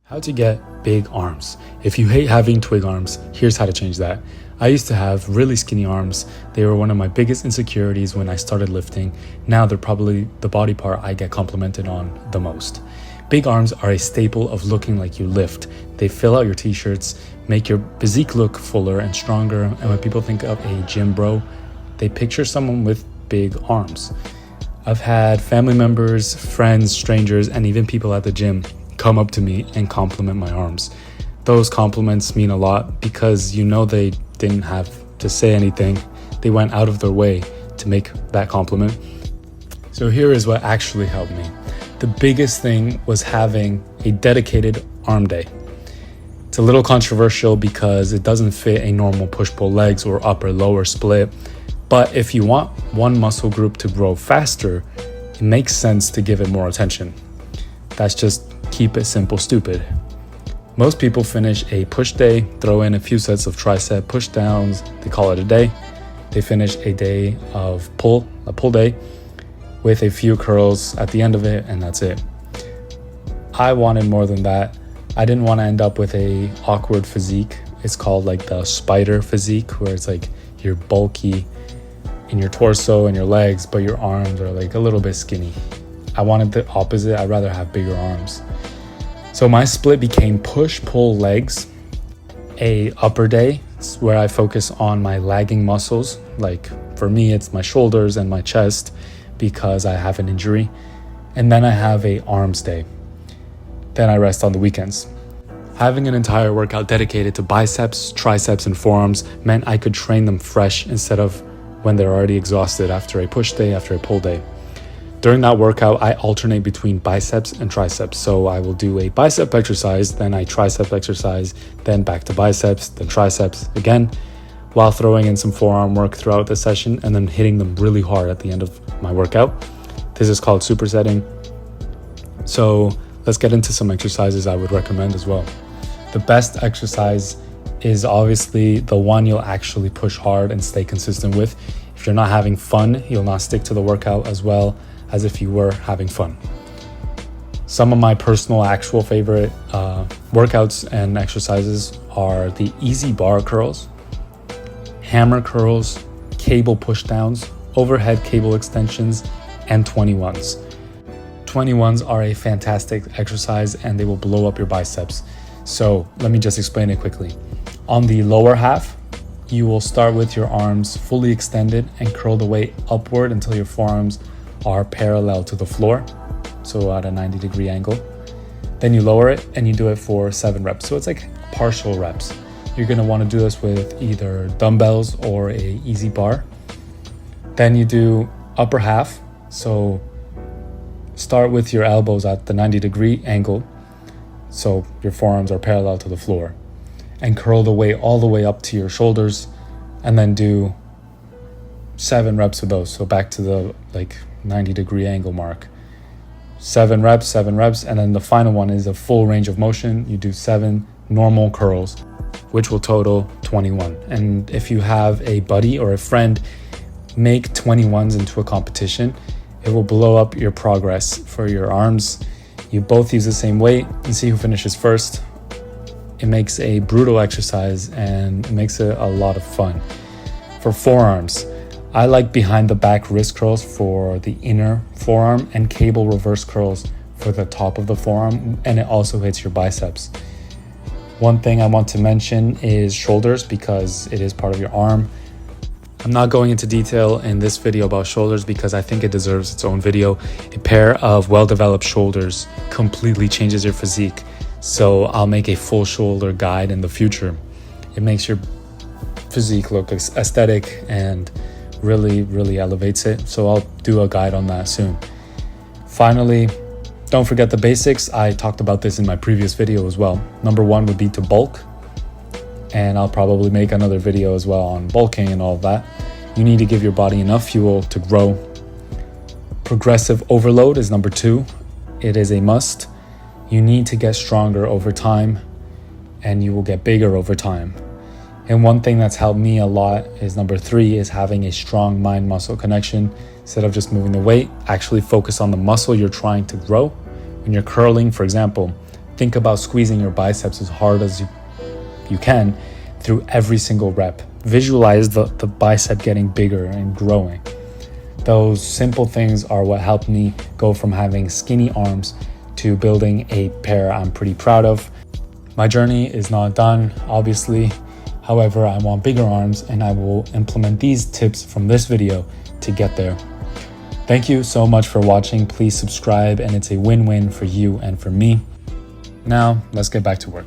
How to get big arms. If you hate having twig arms, here's how to change that. I used to have really skinny arms. They were one of my biggest insecurities when I started lifting. Now they're probably the body part I get complimented on the most. Big arms are a staple of looking like you lift. They fill out your t-shirts, make your physique look fuller and stronger, and when people think of a gym bro, they picture someone with big arms. I've had family members, friends, strangers, and even people at the gym come up to me and compliment my arms. Those compliments mean a lot because you know they didn't have to say anything. They went out of their way to make that compliment. So here is what actually helped me. The biggest thing was having a dedicated arm day. It's a little controversial because it doesn't fit a normal push-pull legs or upper-lower split. But if you want one muscle group to grow faster, it makes sense to give it more attention. That's just keep it simple, stupid. Most people finish a push day, throw in a few sets of tricep push downs, they call it a day. They finish a day of a pull day with a few curls at the end of it, and that's it. I wanted more than that. I didn't want to end up with a awkward physique. It's called like the spider physique, where it's like you're bulky in your torso and your legs, but your arms are like a little bit skinny. I wanted the opposite. I'd rather have bigger arms. So my split became push-pull legs, a upper day where I focus on my lagging muscles. Like for me, it's my shoulders and my chest because I have an injury. And then I have a arms day. Then I rest on the weekends. Having an entire workout dedicated to biceps, triceps, and forearms meant I could train them fresh instead of when they're already exhausted after a push day, after a pull day. During that workout, I alternate between biceps and triceps. So I will do a bicep exercise, then a tricep exercise, then back to biceps, then triceps again, while throwing in some forearm work throughout the session and then hitting them really hard at the end of my workout. This is called supersetting. So let's get into some exercises I would recommend as well. The best exercise is obviously the one you'll actually push hard and stay consistent with. If you're not having fun, you'll not stick to the workout as well as if you were having fun. Some of my personal actual favorite workouts and exercises are the easy bar curls, hammer curls, cable pushdowns, overhead cable extensions, and 21s. 21s are a fantastic exercise and they will blow up your biceps. So let me just explain it quickly. On the lower half, you will start with your arms fully extended and curl the weight upward until your forearms are parallel to the floor, so at a 90-degree angle. Then you lower it and you do it for 7 reps. So it's like partial reps. You're gonna wanna do this with either dumbbells or a easy bar. Then you do upper half. So start with your elbows at the 90-degree angle, so your forearms are parallel to the floor, and curl the weight all the way up to your shoulders, and then do 7 reps of those. So back to the 90-degree angle mark. 7 reps, and then the final one is a full range of motion. You do 7 normal curls, which will total 21. And if you have a buddy or a friend, make 21s into a competition. It will blow up your progress for your arms. You both use the same weight and see who finishes first. It makes a brutal exercise and it makes it a lot of fun. For forearms, I like behind the back wrist curls for the inner forearm and cable reverse curls for the top of the forearm, and it also hits your biceps. One thing I want to mention is shoulders because it is part of your arm. I'm not going into detail in this video about shoulders because I think it deserves its own video. A pair of well-developed shoulders completely changes your physique. So I'll make a full shoulder guide in the future. It makes your physique look aesthetic and really elevates it. So I'll do a guide on that soon. Finally, don't forget the basics. I talked about this in my previous video as well. Number 1 would be to bulk. And I'll probably make another video as well on bulking and all of that. You need to give your body enough fuel to grow. Progressive overload is number 2. It is a must. You need to get stronger over time and you will get bigger over time. And one thing that's helped me a lot is number 3 is having a strong mind-muscle connection. Instead of just moving the weight, actually focus on the muscle you're trying to grow. When you're curling, for example, Think about squeezing your biceps as hard as you can through every single rep. Visualize the bicep getting bigger and growing. Those simple things are what helped me go from having skinny arms to building a pair I'm pretty proud of. My journey is not done, obviously. However, I want bigger arms, and I will implement these tips from this video to get there. Thank you so much for watching. Please subscribe, and it's a win-win for you and for me. Now, let's get back to work.